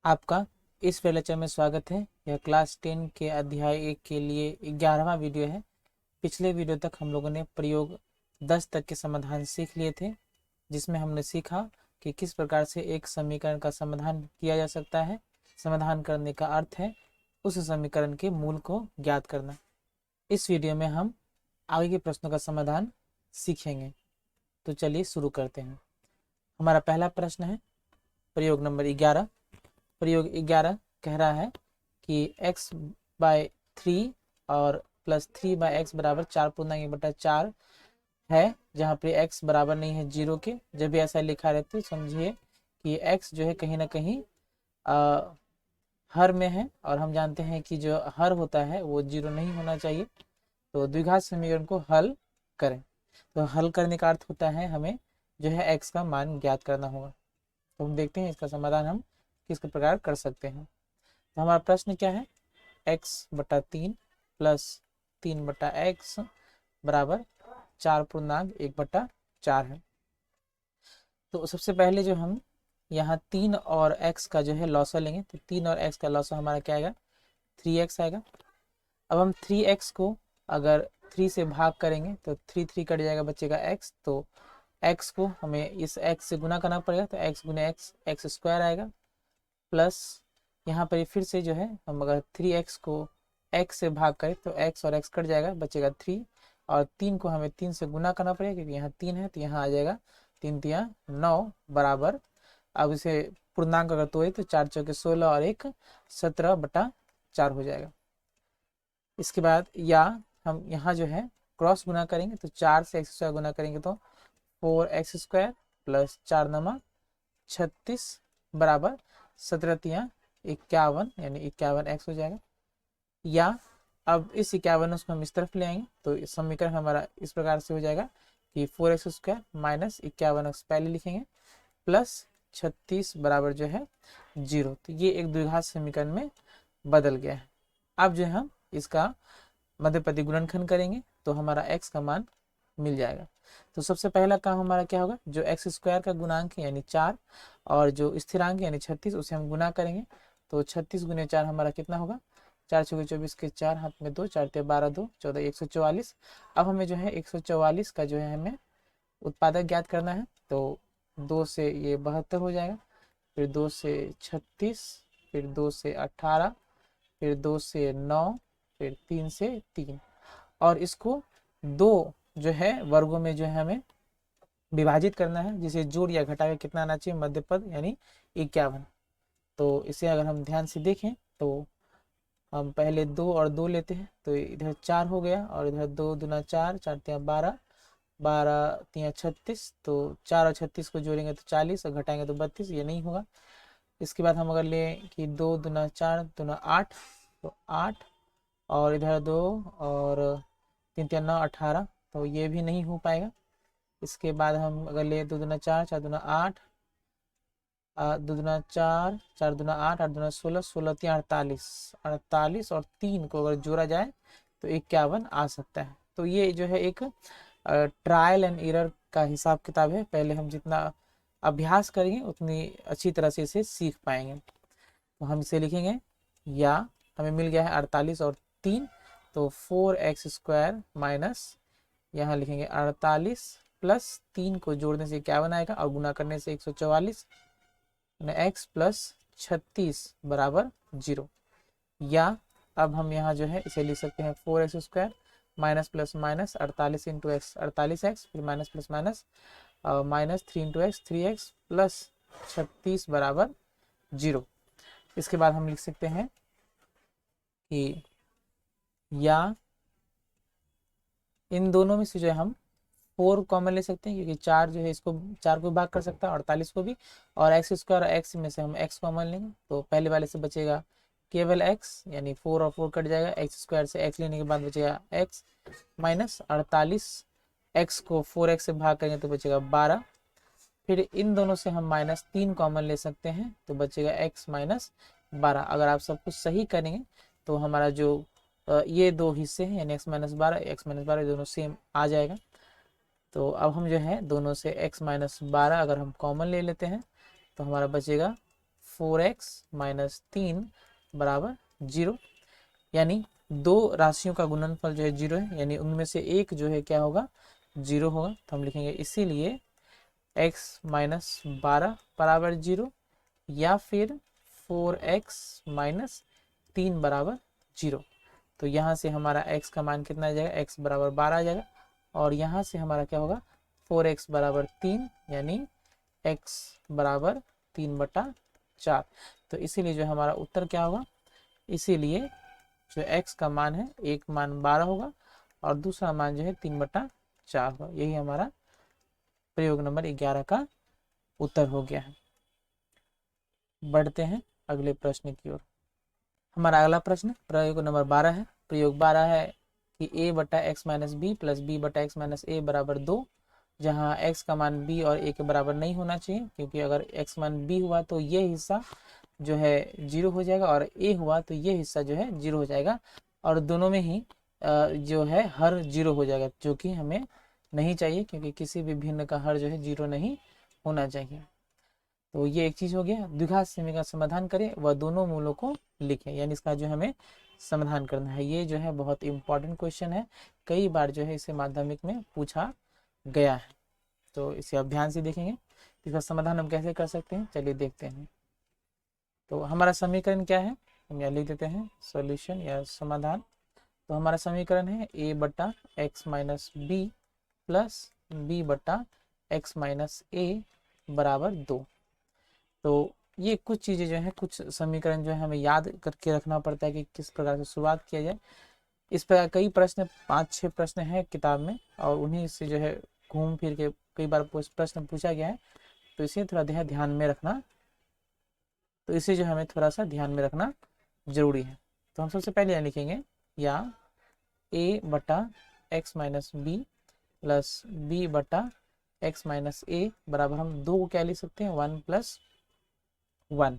आपका इस लेक्चर में स्वागत है। यह क्लास 10 के अध्याय 1 के लिए 11वां वीडियो है। पिछले वीडियो तक हम लोगों ने प्रयोग 10 तक के समाधान सीख लिए थे, जिसमें हमने सीखा कि किस प्रकार से एक समीकरण का समाधान किया जा सकता है। समाधान करने का अर्थ है उस समीकरण के मूल को ज्ञात करना। इस वीडियो में हम आगे के प्रश्नों का समाधान सीखेंगे। तो चलिए शुरू करते हैं। हमारा पहला प्रश्न है प्रयोग नंबर 11। प्रयोग 11 कह रहा है कि x/3 और +3/x बराबर 4/4 है, जहाँ पे x बराबर नहीं है 0 के। जब भी ऐसा लिखा रहता है समझिए कि x जो है कहीं ना कहीं हर में है, और हम जानते हैं कि जो हर होता है वो 0 नहीं होना चाहिए। तो द्विघात समीकरण को हल करें। तो हल करने का अर्थ होता है हमें जो है x का मान ज्ञात करना होगा। तो हम देखते हैं इसका समाधान हम किस प्रकार कर सकते हैं। तो हमारा प्रश्न क्या है, x/3 + 3/x बराबर 4/1/4 है। तो सबसे पहले जो हम यहाँ 3 और x का जो है लॉसा लेंगे, तो 3 और x का लॉसा हमारा क्या आएगा, 3x आएगा। अब हम 3x को अगर 3 से भाग करेंगे तो 3 कट जाएगा, बचेगा x। तो x को हमें इस x से गुना करना पड़ेगा, तो x गुने x स्क्वायर आएगा, प्लस यहाँ पर फिर से जो है हम अगर 3x को x से भाग करें तो x और x कट जाएगा, बचेगा 3। और 3 को हमें 3 से गुना करना पड़ेगा, क्योंकि यहाँ 3 है तो यहाँ आ जाएगा 3 तिया 9 बराबर। अब इसे पूर्णांक अगर तोड़े तो 4 चौके 16 और 1 17/4 हो जाएगा। इसके बाद या हम यहाँ जो है क्रॉस गुना करेंगे, तो 4 से x स्क्वायर गुना करेंगे तो 4x स्क्वायर प्लस 4 नमा 36 बराबर 17 तिया 51, यानी 51x हो जाएगा। या अब इस 51 को हम इस तरफ ले आएंगे, तो इस समीकरण हमारा इस प्रकार से हो जाएगा कि 4x स्क्वायर माइनस 51x पहले लिखेंगे, प्लस 36 बराबर जो है 0। तो ये एक द्विघात समीकरण में बदल गया है। अब जो है हम इसका मध्यपदी गुणनखंड करेंगे तो हमारा x का मान मिल जाएगा। तो सबसे पहला काम हमारा क्या होगा, जो x स्क्वायर का गुणांक है यानी 4 और जो स्थिरांक यानी 36 उसे हम गुना करेंगे। तो 36 गुने 4 हमारा कितना होगा, 4 चौके 24 के 4 हाथ में 2, 4 12 2 14 144। अब हमें जो है 144 का जो है हमें उत्पादक ज्ञात करना है। तो 2 से ये 72 हो जाएगा, फिर 2 से 36, फिर 2 से 18, फिर 2 से 9, फिर 3 से 3। और इसको 2 जो है वर्गों में जो है हमें विभाजित करना है, जिसे जोड़ या घटा के कितना आना चाहिए, मध्य पद यानी 51। तो इसे अगर हम ध्यान से देखें तो हम पहले 2 और 2 लेते हैं, तो इधर 4 हो गया, और इधर 2 दूना 4, 4 तिया 12, 12 तिया 36। तो 4 और 36 को जोड़ेंगे तो 40 और घटाएंगे तो 32, ये नहीं होगा। इसके बाद हम अगर लें कि 2 दूना 4 दूना 8, तो 8 और इधर 2 और 3 तिया 9 18, तो ये भी नहीं हो पाएगा। इसके बाद हम अगर ले 2 दूना 4, 4 दूना 8, 2 दूना 4, 4 दूना 8, 8 दूना 16, 16 तिया 48, 48 और 3 को अगर जोड़ा जाए तो 51 आ सकता है। तो ये जो है एक ट्रायल एंड एरर का हिसाब किताब है। पहले हम जितना अभ्यास करेंगे उतनी अच्छी तरह से इसे सीख पाएंगे। तो हम इसे लिखेंगे, या हमें मिल गया है 48 और 3, तो 4x स्क्वायर माइनस यहाँ लिखेंगे 48 प्लस 3 को जोड़ने से 51 आएगा, और गुना करने से 144 x प्लस 36 बराबर 0। या अब हम यहाँ जो है इसे लिख सकते हैं 4x square minus plus minus 48 into x 48x, फिर minus plus minus minus 3 into x 3x plus 36 बराबर 0। इसके बाद हम लिख सकते हैं कि या इन दोनों में से जो है हम 4 कॉमन ले सकते हैं, क्योंकि 4 जो है इसको 4 को भाग कर सकता है 48 को भी, और एक्स स्क्वायर और एक्स में से हम x कॉमन लेंगे, तो पहले वाले से बचेगा केवल x, यानी 4 और 4 कट जाएगा, एक्स स्क्वायर से x लेने के बाद बचेगा x माइनस 48, x को 4x से भाग करेंगे तो बचेगा 12। फिर इन दोनों से हम -3 कॉमन ले सकते हैं, तो बचेगा x माइनस 12। अगर आप सब कुछ सही करेंगे तो हमारा जो ये दो हिस्से हैं यानी x माइनस 12 x माइनस 12 दोनों सेम आ जाएगा। तो अब हम जो है दोनों से x माइनस 12 अगर हम कॉमन ले लेते हैं तो हमारा बचेगा 4x माइनस 3 बराबर 0, यानी दो राशियों का गुणनफल जो है 0 है, यानी उनमें से एक जो है क्या होगा, 0 होगा। तो हम लिखेंगे इसीलिए x माइनस 12 बराबर 0, या फिर 4x माइनस 3 बराबर 0। तो यहाँ से हमारा x का मान कितना आ जाएगा, x बराबर 12 आ जाएगा, और यहाँ से हमारा क्या होगा, 4x बराबर 3, यानी x बराबर 3/4। तो इसीलिए जो हमारा उत्तर क्या होगा, इसीलिए जो x का मान है, एक मान 12 होगा और दूसरा मान जो है 3/4 होगा। यही हमारा प्रयोग नंबर 11 का उत्तर हो गया है। बढ़ते हैं अगले प्रश्न की ओर। हमारा अगला प्रश्न प्रयोग नंबर 12 है। प्रयोग 12 है कि a बटा x minus b plus b बटा एक्स माइनस ए बराबर 2, जहाँ x का मान b और a के बराबर नहीं होना चाहिए, क्योंकि अगर x मान b हुआ तो ये हिस्सा जो है 0 हो जाएगा और a हुआ तो ये हिस्सा जो है 0 हो जाएगा, और दोनों में ही जो है हर 0 हो जाएगा, जो कि हमें नहीं चाहिए, क्योंकि किसी भी भिन्न का हर जो है 0 नहीं होना चाहिए। तो ये एक चीज हो गया। द्विघात समीकरण का समाधान करें व दोनों मूलों को लिखें, यानी इसका जो हमें समाधान करना है। ये जो है बहुत इंपॉर्टेंट क्वेश्चन है, कई बार जो है इसे माध्यमिक में पूछा गया है, तो इसे आप ध्यान से देखेंगे। इसका समाधान हम कैसे कर सकते हैं, चलिए देखते हैं। तो हमारा समीकरण क्या है, हम यहाँ लिख देते हैं सॉल्यूशन या समाधान। तो हमारा समीकरण है a बटा x minus b plus b बटा एक्स माइनस ए बराबर 2। तो ये कुछ चीज़ें जो है, कुछ समीकरण जो है हमें याद करके रखना पड़ता है कि किस प्रकार से शुरुआत किया जाए। इस प्रकार कई प्रश्न, 5-6 प्रश्न हैं किताब में, और उन्हीं से जो है घूम फिर के कई बार प्रश्न पूछा गया है, तो इसे थोड़ा ध्यान में रखना, तो इसे जो हमें थोड़ा सा ध्यान में रखना जरूरी है। तो हम सबसे पहले यहाँ लिखेंगे, या a बटा x minus b plus b बटा एक्स माइनस ए बराबर, हम 2 को क्या लिख सकते हैं, 1 + 1।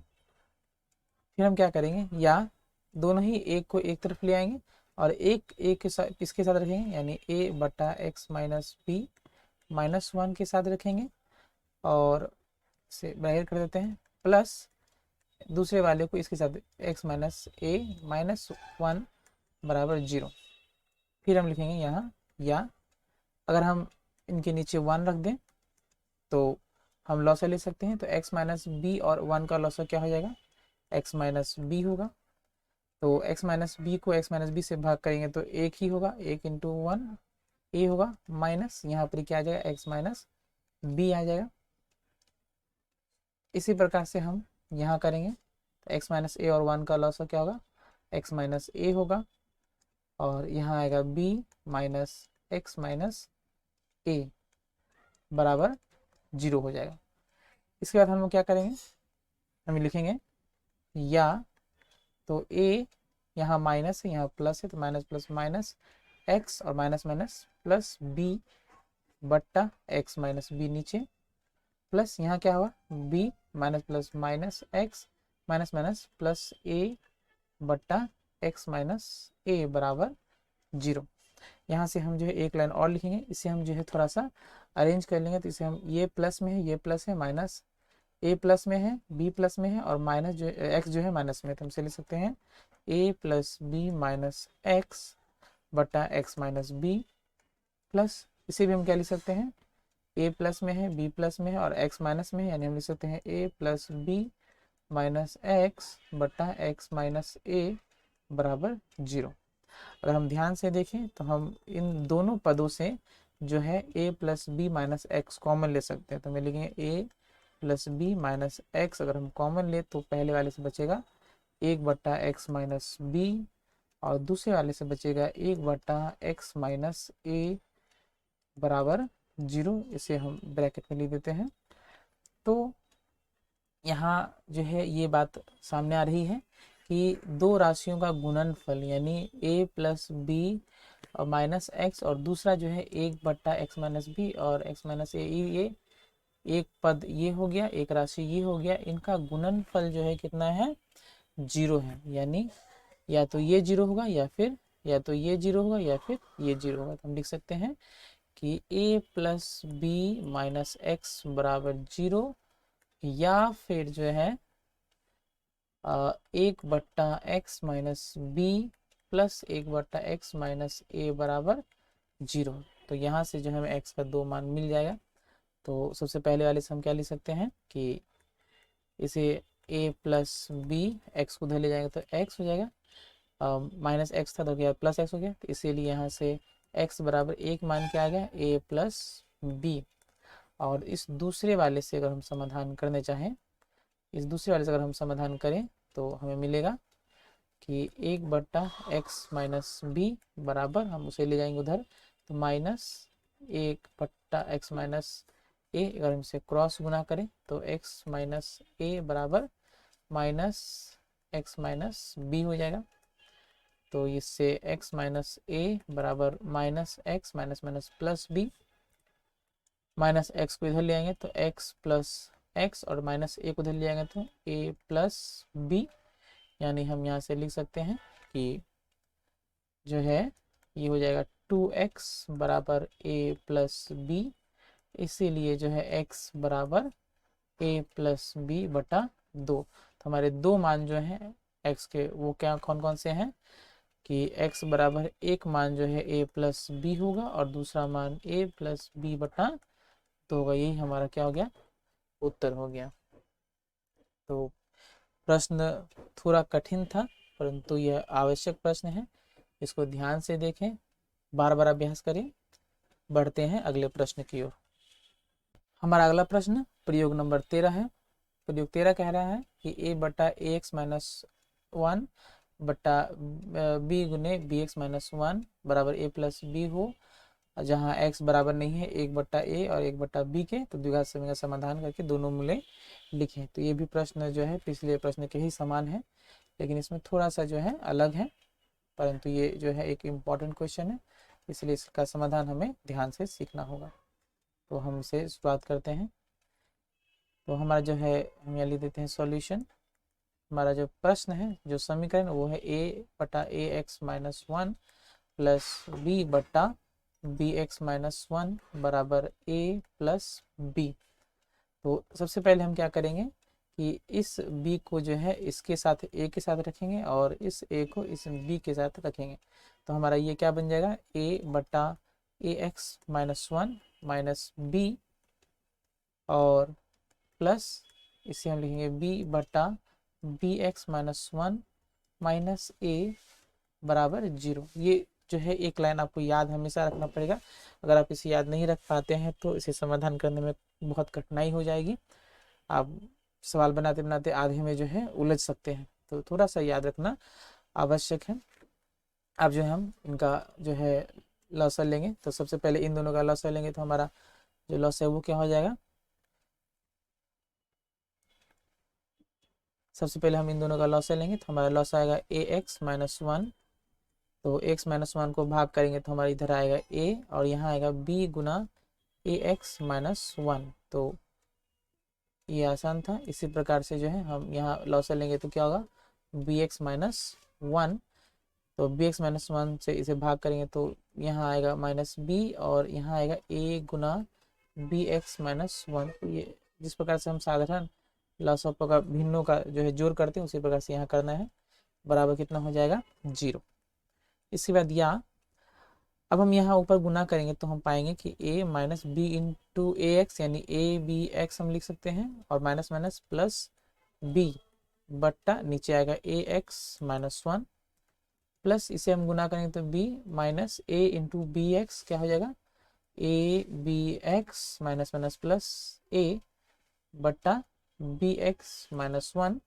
फिर हम क्या करेंगे, या दोनों ही एक को एक तरफ ले आएंगे और एक के साथ किसके साथ रखेंगे, यानी a बटा एक्स माइनस बी माइनस 1 के साथ रखेंगे, और इसे ब्रैकेट कर देते हैं, प्लस दूसरे वाले को इसके साथ x माइनस ए माइनस 1 बराबर 0। फिर हम लिखेंगे यहाँ, या अगर हम इनके नीचे 1 रख दें तो हम लॉसा ले सकते हैं। तो x माइनस बी और 1 का लॉसा क्या हो जाएगा, x माइनस बी होगा। तो x माइनस बी को x माइनस बी से भाग करेंगे तो एक ही होगा, 1 × 1 a होगा, माइनस यहाँ पर क्या आ जाएगा, x माइनस बी आ जाएगा। इसी प्रकार से हम यहाँ करेंगे, तो x माइनस ए और 1 का लॉसा क्या होगा, x माइनस ए होगा, और यहाँ आएगा b minus x minus a बराबर 0 हो जाएगा। इसके बाद हम लोग क्या करेंगे, हम लिखेंगे, या तो a यहाँ माइनस है, यहाँ प्लस है, तो माइनस प्लस माइनस x और माइनस माइनस प्लस b बट्टा एक्स माइनस बी नीचे, प्लस यहाँ क्या हुआ, b minus plus minus x minus minus plus a बट्टा एक्स माइनस ए बराबर 0। यहाँ से हम जो है एक लाइन और लिखेंगे, इसे हम जो है थोड़ा सा अरेंज कर लेंगे। तो इसे हम, ये प्लस में है, ये प्लस है, माइनस a प्लस में है, b प्लस में है, और माइनस जो x जो है माइनस में, तो हम से लिख सकते हैं a plus B minus x बटा एक्स माइनस बी, प्लस इसे भी हम क्या लिख सकते हैं, a प्लस में है, b प्लस में है और x माइनस में है, यानी हम लिख सकते हैं a plus B minus x बटा एक्स माइनस ए बराबर 0। अगर हम ध्यान से देखें तो हम इन दोनों पदों से जो है a plus B minus x common ले सकते हैं। तो मैं लिखेंगे a plus B minus x, अगर हम कॉमन ले तो पहले वाले से बचेगा 1 बटा एक्स माइनस बी, और दूसरे वाले से बचेगा 1 बटा एक्स माइनस ए बराबर 0। इसे हम ब्रैकेट में लिख देते हैं। तो यहाँ जो है ये बात सामने आ रही है कि दो राशियों का गुणनफल, यानी a प्लस बी और माइनस एक्स, और दूसरा जो है 1 बट्टा एक्स माइनस बी और एक्स माइनस ए, ये एक पद ये हो गया, एक राशि ये हो गया, इनका गुणनफल जो है कितना है, 0 है। यानी या तो ये 0 होगा, या फिर या तो ये 0 होगा, या फिर ये 0 होगा। तो हम लिख सकते हैं कि a plus B minus x बराबर 0, या फिर जो है एक बट्टा एक्स माइनस बी प्लस एक बट्टा एक्स माइनस ए बराबर 0। तो यहाँ से जो है हमें एक्स का 2 मान मिल जाएगा। तो सबसे पहले वाले से हम क्या लिख सकते हैं कि इसे ए प्लस बी, एक्स को उधर ले जाएंगे तो एक्स हो जाएगा, माइनस एक्स था तो क्या प्लस एक्स हो गया। तो इसीलिए यहाँ से एक्स बराबर 1 मान के आ गया ए प्लस बी। और इस दूसरे वाले से अगर हम समाधान करने चाहें, इस दूसरे वाले से अगर हम समाधान करें तो हमें मिलेगा कि 1/x-b बराबर, हम उसे ले जाएंगे उधर तो -1/x-a। अगर हम इसे क्रॉस गुना करें तो x-a बराबर -x-b हो जाएगा। तो इससे x-a बराबर -x plus b, minus x को इधर ले आएंगे तो x प्लस एक्स और माइनस ए को इधर ले आएंगे तो a प्लस बी। यानी हम यहाँ से लिख सकते हैं कि जो है ये हो जाएगा 2x बराबर a प्लस बी। इसीलिए जो है x बराबर a प्लस बी बटा 2। तो हमारे दो मान जो हैं x के वो क्या कौन कौन से हैं कि x बराबर एक मान जो है a प्लस बी होगा और दूसरा मान a प्लस बी बटा 2 होगा। यही हमारा क्या हो गया, उत्तर हो गया। तो प्रश्न थोड़ा कठिन था परंतु यह आवश्यक प्रश्न है, इसको ध्यान से देखें, बार बार अभ्यास करें। बढ़ते हैं अगले प्रश्न की ओर। हमारा अगला प्रश्न प्रयोग नंबर 13 है। प्रयोग 13 कह रहा है कि a बटा ए एक्स माइनस 1 बटा बी गुने बी एक्स माइनस 1 बराबर a प्लस बी हो, जहाँ x बराबर नहीं है 1/a और 1/b के, तो द्विघात समीकरण का समाधान करके दोनों मूल्य लिखें। तो ये भी प्रश्न जो है पिछले प्रश्न के ही समान है, लेकिन इसमें थोड़ा सा जो है अलग है, परंतु ये जो है एक इम्पॉर्टेंट क्वेश्चन है, इसलिए इसका समाधान हमें ध्यान से सीखना होगा। तो हम इसे शुरुआत करते हैं। तो हमारा जो है हम यहाँ लिख देते हैं सॉल्यूशन। हमारा जो प्रश्न है, जो समीकरण, वो है a/ax-1 प्लस b बटा bx-1 बराबर a प्लस b। तो सबसे पहले हम क्या करेंगे कि इस b को जो है इसके साथ a के साथ रखेंगे और इस a को इस b के साथ रखेंगे। तो हमारा ये क्या बन जाएगा, a बटा ax-1 माइनस b और प्लस इसे हम लिखेंगे b बटा bx-1 माइनस a बराबर 0। ये जो है एक लाइन आपको याद हमेशा रखना पड़ेगा। अगर आप इसे याद नहीं रख पाते हैं तो इसे समाधान करने में बहुत कठिनाई हो जाएगी, आप सवाल बनाते बनाते आधे में जो है उलझ सकते हैं। तो थोड़ा सा याद रखना आवश्यक है। अब जो है हम इनका जो है लॉसर लेंगे, तो सबसे पहले इन दोनों का लॉसर लेंगे तो हमारा जो लॉस है वो क्या हो जाएगा, सबसे पहले हम इन दोनों का लॉस लेंगे तो हमारा लॉस आएगा ax-1। तो x-1 को भाग करेंगे तो हमारा इधर आएगा a और यहाँ आएगा b गुना ax-1। तो ये आसान था। इसी प्रकार से जो है हम यहाँ लॉस लेंगे तो क्या होगा, bx-1। तो bx-1 से इसे भाग करेंगे तो यहाँ आएगा माइनस b और यहाँ आएगा a गुना bx-1। तो ये जिस प्रकार से हम साधारण लॉस ऑफ का भिन्नों का जो है जोड़ करते हैं उसी प्रकार से यहाँ करना है। बराबर कितना हो जाएगा, 0। इसके बाद या अब हम यहाँ ऊपर गुना करेंगे तो हम पाएंगे कि a minus b into a x, यानी ए बी एक्स हम लिख सकते हैं और माइनस माइनस प्लस b बट्टा नीचे आएगा ax-1 प्लस इसे हम गुना करेंगे तो b minus a into b x क्या हो जाएगा, a b x minus minus plus a बट्टा bx-1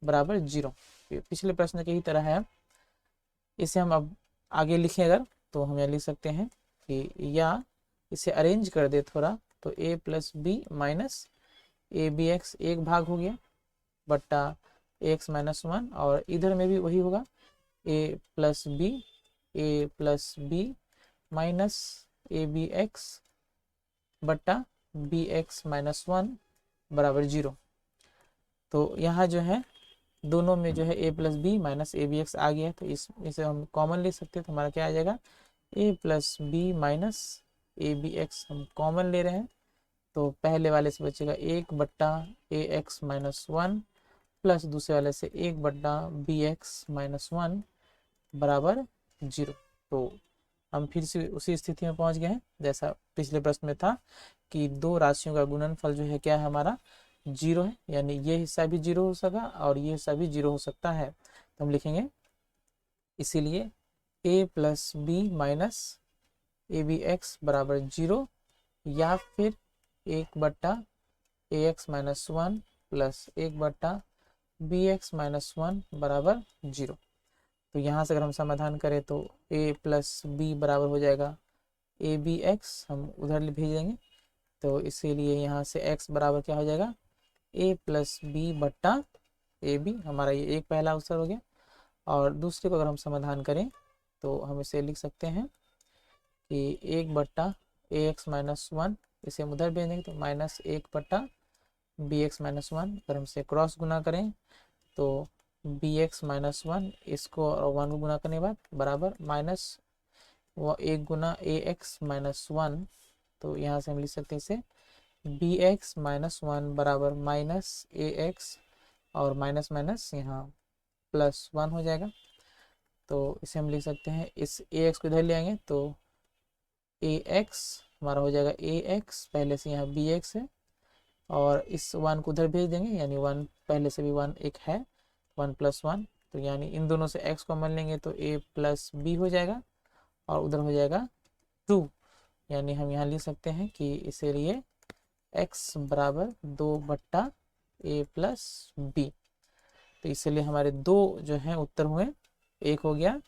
बराबर 0। पिछले प्रश्न की ही तरह है। इसे हम अब आगे लिखें अगर तो हम यहाँ लिख सकते हैं कि या इसे अरेंज कर दे थोड़ा तो a plus B minus A B x एक भाग हो गया बट्टा ax-1 और इधर में भी वही होगा a plus B minus A B x बट्टा bx-1 बराबर 0। तो यहाँ जो है दोनों में जो है a plus B minus A B X आ गया है, तो इसे हम कॉमन ले सकते हैं। तो हमारा क्या आ जाएगा, a plus B minus A B x हम कॉमन ले रहे हैं। तो पहले वाले से बचेगा 1/ax-1 प्लस दूसरे वाले से 1/bx-1 बराबर 0। तो हम फिर से उसी स्थिति में पहुंच गए हैं जैसा पिछले प्रश्न में था कि दो राशियों का गुणनफल जो है क्या है हमारा 0 है, यानी ये हिस्सा भी 0 हो सका और ये हिस्सा भी 0 हो सकता है। तो हम लिखेंगे इसीलिए a plus B minus A B x बराबर 0, या फिर 1/ax-1 प्लस 1/bx-1 बराबर 0। तो यहाँ से अगर हम समाधान करें तो a प्लस बी बराबर हो जाएगा ए बी एक्स, हम उधर भेज देंगे। तो इसीलिए यहाँ से x बराबर क्या हो जाएगा a प्लस बी बट्टा ए बी, हमारा ये एक पहला उत्तर हो गया। और दूसरे को अगर हम समाधान करें तो हम इसे लिख सकते हैं कि 1/ax-1, इसे हम उधर भेज देंगे तो -1/bx-1। अगर हम इसे क्रॉस गुना करें तो bx-1 इसको और 1 को गुना करने के बाद बराबर -1 गुना ax-1। तो यहाँ से हम लिख सकते हैं इसे bx-1 बराबर -ax और माइनस माइनस यहाँ +1 हो जाएगा। तो इसे हम लिख सकते हैं, इस ax को इधर ले आएंगे तो ax हमारा हो जाएगा ax, पहले से यहाँ bx है और इस 1 को उधर भेज देंगे, यानी 1 पहले से भी 1 एक है, 1 + 1। तो यानी इन दोनों से x को मान लेंगे तो a प्लस b हो जाएगा और उधर हो जाएगा 2, यानी हम यहाँ लिख सकते हैं कि इसे लिए x बराबर 2/a प्लस b। तो इसलिए हमारे दो जो हैं उत्तर हुए, एक हो गया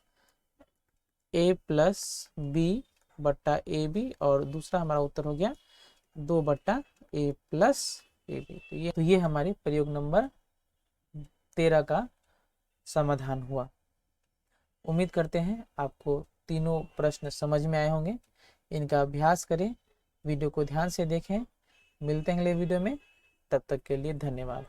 a प्लस बी बट्टा ए बी और दूसरा हमारा उत्तर हो गया 2/a प्लस ए बी। तो ये हमारे प्रयोग नंबर 13 का समाधान हुआ। उम्मीद करते हैं आपको तीनों प्रश्न समझ में आए होंगे। इनका अभ्यास करें, वीडियो को ध्यान से देखें। मिलते हैं अगले वीडियो में, तब तक के लिए धन्यवाद।